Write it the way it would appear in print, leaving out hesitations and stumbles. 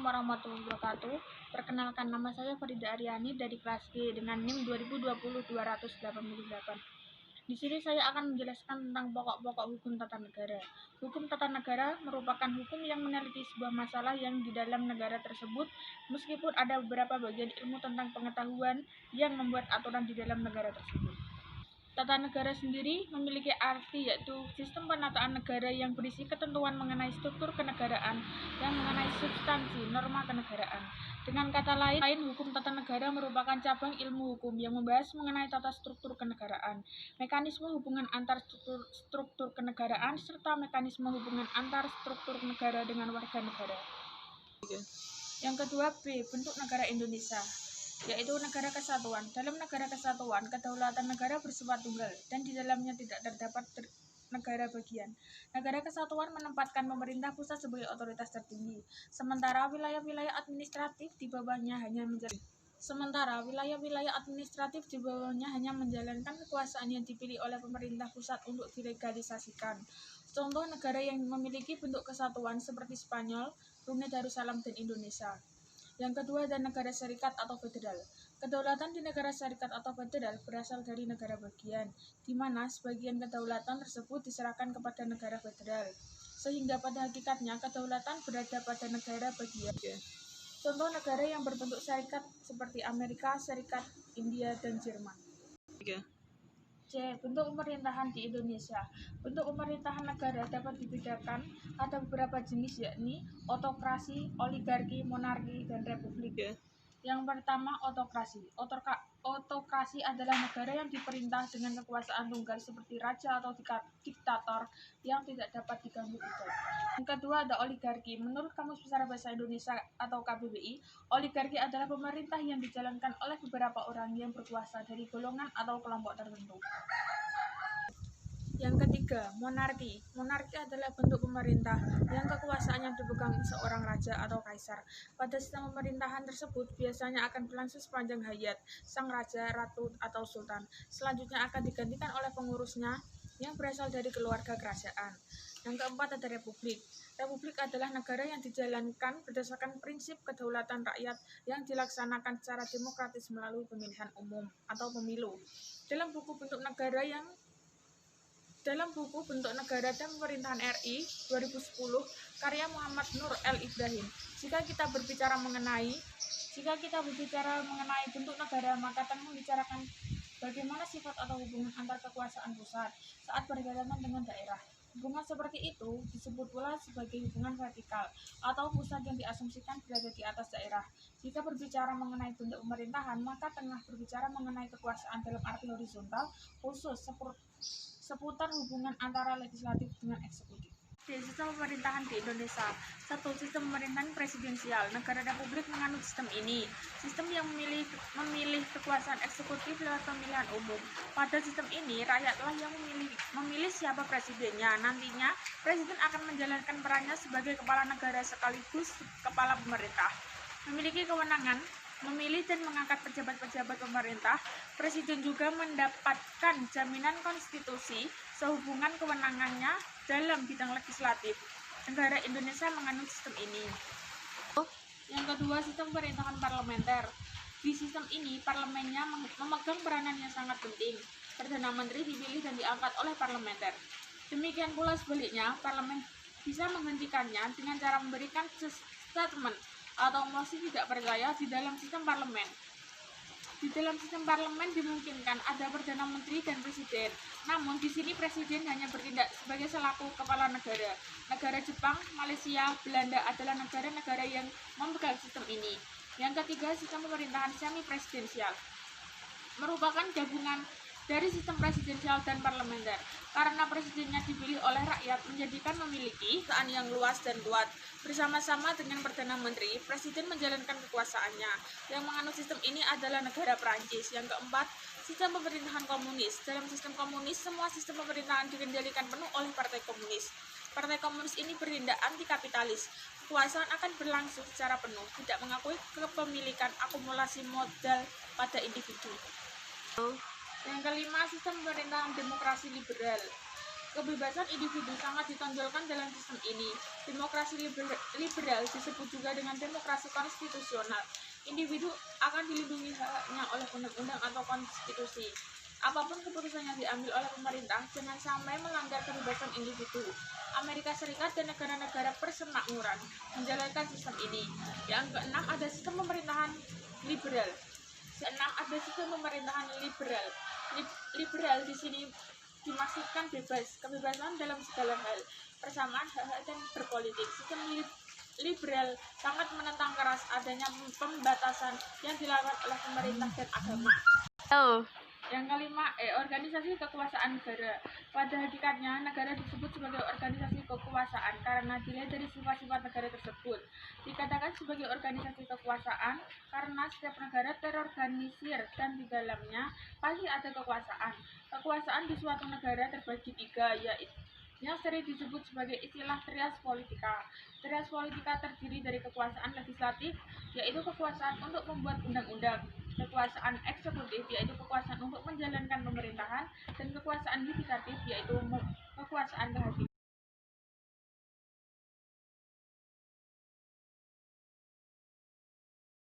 warahmatullahi wabarakatuh. Perkenalkan, nama saya Farida Aryani dari kelas G dengan NIM 2020-288. Di sini saya akan menjelaskan tentang pokok-pokok hukum tata negara. Hukum tata negara merupakan hukum yang meneliti sebuah masalah yang di dalam negara tersebut, meskipun ada beberapa bagian ilmu tentang pengetahuan yang membuat aturan di dalam negara tersebut. Tata negara sendiri memiliki arti, yaitu sistem penataan negara yang berisi ketentuan mengenai struktur kenegaraan dan mengenai substansi norma kenegaraan. Dengan kata lain, hukum tata negara merupakan cabang ilmu hukum yang membahas mengenai tata struktur kenegaraan, mekanisme hubungan antar struktur kenegaraan, serta mekanisme hubungan antar struktur negara dengan warga negara. Yang kedua, B. Bentuk negara Indonesia, yaitu negara kesatuan. Dalam negara kesatuan, kedaulatan negara bersifat tunggal dan di dalamnya tidak terdapat negara bagian. Negara kesatuan menempatkan pemerintah pusat sebagai otoritas tertinggi, sementara wilayah-wilayah administratif di bawahnya hanya menjalankan kekuasaan yang dipilih oleh pemerintah pusat untuk dilegalisasikan. Contoh negara yang memiliki bentuk kesatuan seperti Spanyol, Brunei Darussalam, dan Indonesia. Yang kedua adalah negara serikat atau federal. Kedaulatan di negara serikat atau federal berasal dari negara bagian, di mana sebagian kedaulatan tersebut diserahkan kepada negara federal, sehingga pada hakikatnya kedaulatan berada pada negara bagian. Contoh negara yang berbentuk serikat seperti Amerika Serikat, India, dan Jerman. C. Bentuk pemerintahan di Indonesia. Bentuk pemerintahan negara dapat dibedakan, ada beberapa jenis, yakni otokrasi, oligarki, monarki, dan republik. Yang pertama, otokrasi. Otokrasi adalah negara yang diperintah dengan kekuasaan tunggal seperti raja atau diktator yang tidak dapat diganggu-gugat. Yang kedua ada oligarki. Menurut Kamus Besar Bahasa Indonesia atau KBBI, oligarki adalah pemerintah yang dijalankan oleh beberapa orang yang berkuasa dari golongan atau kelompok tertentu. Yang ketiga, monarki. Monarki adalah bentuk pemerintah yang kekuasaannya dipegang seorang raja atau kaisar. Pada sistem pemerintahan tersebut biasanya akan berlangsung sepanjang hayat sang raja, ratu, atau sultan. Selanjutnya akan digantikan oleh pengurusnya yang berasal dari keluarga kerajaan. Yang keempat ada republik. Republik adalah negara yang dijalankan berdasarkan prinsip kedaulatan rakyat yang dilaksanakan secara demokratis melalui pemilihan umum atau pemilu. Dalam buku Bentuk Negara dan Pemerintahan RI 2010 karya Muhammad Nur L. Ibrahim, jika kita berbicara mengenai bentuk negara, maka akan membicarakan bagaimana sifat atau hubungan antar kekuasaan pusat saat berhadapan dengan daerah. Hubungan seperti itu disebut pula sebagai hubungan vertikal atau pusat yang diasumsikan berada di atas daerah. Jika berbicara mengenai bentuk pemerintahan, maka tengah berbicara mengenai kekuasaan dalam arti horizontal, khusus seputar hubungan antara legislatif dengan eksekutif. Sistem pemerintahan di Indonesia. 1. Sistem pemerintahan presidensial. Negara republik menganut sistem ini. Sistem yang memilih kekuasaan eksekutif lewat pemilihan umum. Pada sistem ini, rakyatlah yang memilih siapa presidennya. Nantinya, presiden akan menjalankan perannya sebagai kepala negara sekaligus kepala pemerintah. Memiliki kewenangan memilih dan mengangkat pejabat-pejabat pemerintah. Presiden juga mendapatkan jaminan konstitusi sehubungan kewenangannya dalam bidang legislatif. Negara Indonesia menganut sistem ini. Yang kedua, sistem pemerintahan parlementer. Di sistem ini, parlemennya memegang peranan yang sangat penting. Perdana Menteri dipilih dan diangkat oleh parlementer. Demikian pula sebaliknya, parlemen bisa menghentikannya dengan cara memberikan statement atau mosi tidak percaya di dalam sistem parlemen. Di dalam sistem parlemen dimungkinkan ada Perdana Menteri dan Presiden. Namun di sini Presiden hanya bertindak sebagai selaku kepala negara. Negara Jepang, Malaysia, Belanda adalah negara-negara yang memegang sistem ini. Yang ketiga, sistem pemerintahan semi presidensial. Merupakan gabungan dari sistem presidensial dan parlementer, karena presidennya dipilih oleh rakyat menjadikan memiliki kekuasaan yang luas dan kuat. Bersama-sama dengan Perdana Menteri, Presiden menjalankan kekuasaannya. Yang menganut sistem ini adalah negara Perancis. Yang keempat, sistem pemerintahan komunis. Dalam sistem komunis, semua sistem pemerintahan dikendalikan penuh oleh Partai Komunis. Partai Komunis ini bertindak anti-kapitalis. Kekuasaan akan berlangsung secara penuh, tidak mengakui kepemilikan akumulasi modal pada individu. Yang kelima, sistem pemerintahan demokrasi liberal. Kebebasan individu sangat ditonjolkan dalam sistem ini. Demokrasi liberal disebut juga dengan demokrasi konstitusional. Individu akan dilindungi haknya oleh undang-undang atau konstitusi. Apapun keputusan yang diambil oleh pemerintah, jangan sampai melanggar kebebasan individu. Amerika Serikat dan negara-negara persemakmuran menjalankan sistem ini. Yang keenam, ada sistem pemerintahan liberal. Liberal di sini dimaksudkan bebas, kebebasan dalam segala hal, persamaan hak-hak dan berpolitik. Sistem liberal sangat menentang keras adanya pembatasan yang dilakukan oleh pemerintah dan agama. Yang kelima, organisasi kekuasaan negara. Pada hakikatnya, negara disebut sebagai organisasi kekuasaan karena dilihat dari sifat-sifat negara tersebut. Dikatakan sebagai organisasi kekuasaan karena setiap negara terorganisir dan di dalamnya pasti ada kekuasaan. Kekuasaan di suatu negara terbagi tiga, yaitu yang sering disebut sebagai istilah trias politika. Trias politika terdiri dari kekuasaan legislatif, yaitu kekuasaan untuk membuat undang-undang, kekuasaan eksekutif, yaitu kekuasaan untuk menjalankan pemerintahan, dan kekuasaan yudikatif, yaitu kekuasaan kehakiman.